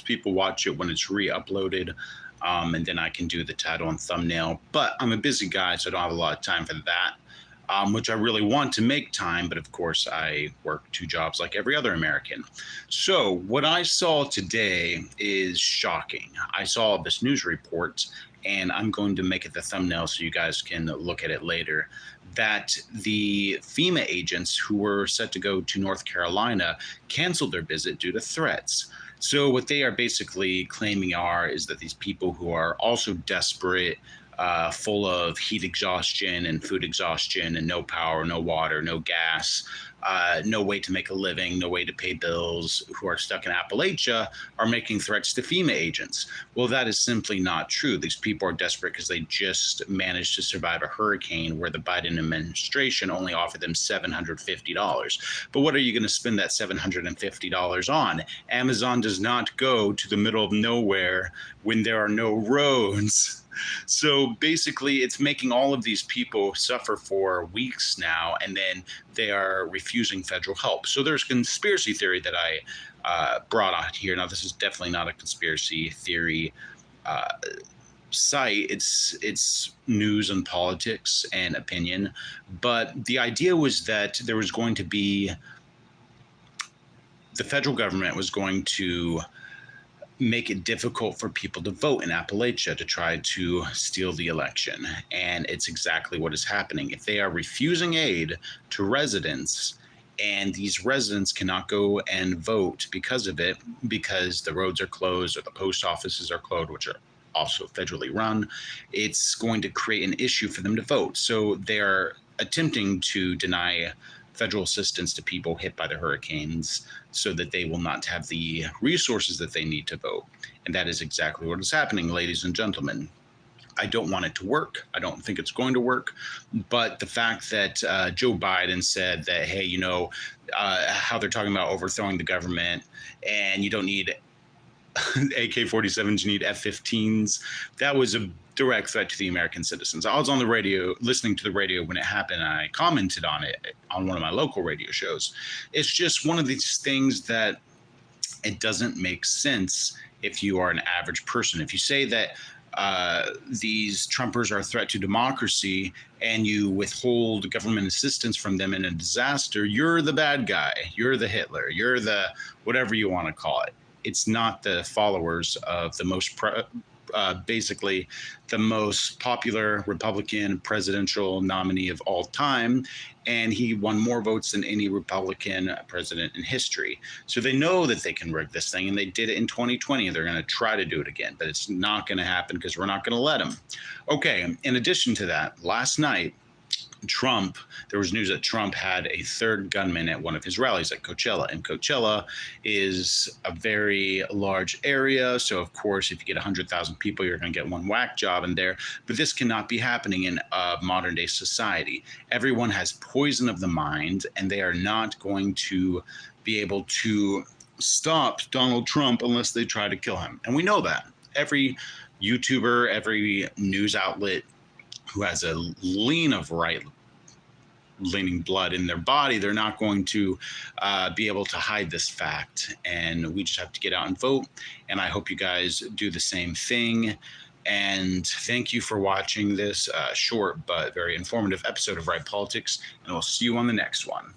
people watch it when it's re-uploaded. And then I can do the title and thumbnail. But I'm a busy guy, so I don't have a lot of time for that. Which I really want to make time, but of course I work two jobs like every other American. So what I saw today is shocking. I saw this news report, and I'm going to make it the thumbnail so you guys can look at it later, that the FEMA agents who were set to go to North Carolina canceled their visit due to threats. So what they are basically claiming is that these people who are also desperate, full of heat exhaustion and food exhaustion and no power, no water, no gas, no way to make a living, no way to pay bills, who are stuck in Appalachia, are making threats to FEMA agents. Well, that is simply not true. These people are desperate because they just managed to survive a hurricane where the Biden administration only offered them $750. But what are you going to spend that $750 on? Amazon does not go to the middle of nowhere when there are no roads. So basically, it's making all of these people suffer for weeks now, and then they are refusing federal help. So there's conspiracy theory that I brought on here. Now, this is definitely not a conspiracy theory site. It's news and politics and opinion. But the idea was that there was going to be, the federal government was going to make it difficult for people to vote in Appalachia to try to steal the election. And it's exactly what is happening. If they are refusing aid to residents, and these residents cannot go and vote because of it, because the roads are closed or the post offices are closed, which are also federally run, it's going to create an issue for them to vote. So they're attempting to deny federal assistance to people hit by the hurricanes so that they will not have the resources that they need to vote. And that is exactly what is happening, ladies and gentlemen. I don't want it to work. I don't think it's going to work. But the fact that Joe Biden said that, hey, how they're talking about overthrowing the government and you don't need AK-47s, you need F-15s, that was a direct threat to the American citizens. I was on the radio, listening to the radio when it happened, and I commented on it on one of my local radio shows. It's just one of these things that it doesn't make sense if you are an average person. If you say that these Trumpers are a threat to democracy and you withhold government assistance from them in a disaster, you're the bad guy. You're the Hitler. You're the whatever you want to call it. It's not the followers of the basically the most popular Republican presidential nominee of all time. And he won more votes than any Republican president in history. So they know that they can rig this thing, and they did it in 2020. They're going to try to do it again, but it's not going to happen because we're not going to let them. Okay, in addition to that, last night, there was news that Trump had a third gunman at one of his rallies at Coachella. And Coachella is a very large area. So, of course, if you get 100,000 people, you're going to get one whack job in there. But this cannot be happening in modern day society. Everyone has poison of the mind, and they are not going to be able to stop Donald Trump unless they try to kill him. And we know that. Every YouTuber, every news outlet who has a lean of right-leaning blood in their body, they're not going to be able to hide this fact. And we just have to get out and vote. And I hope you guys do the same thing. And thank you for watching this short but very informative episode of Right Politics. And we'll see you on the next one.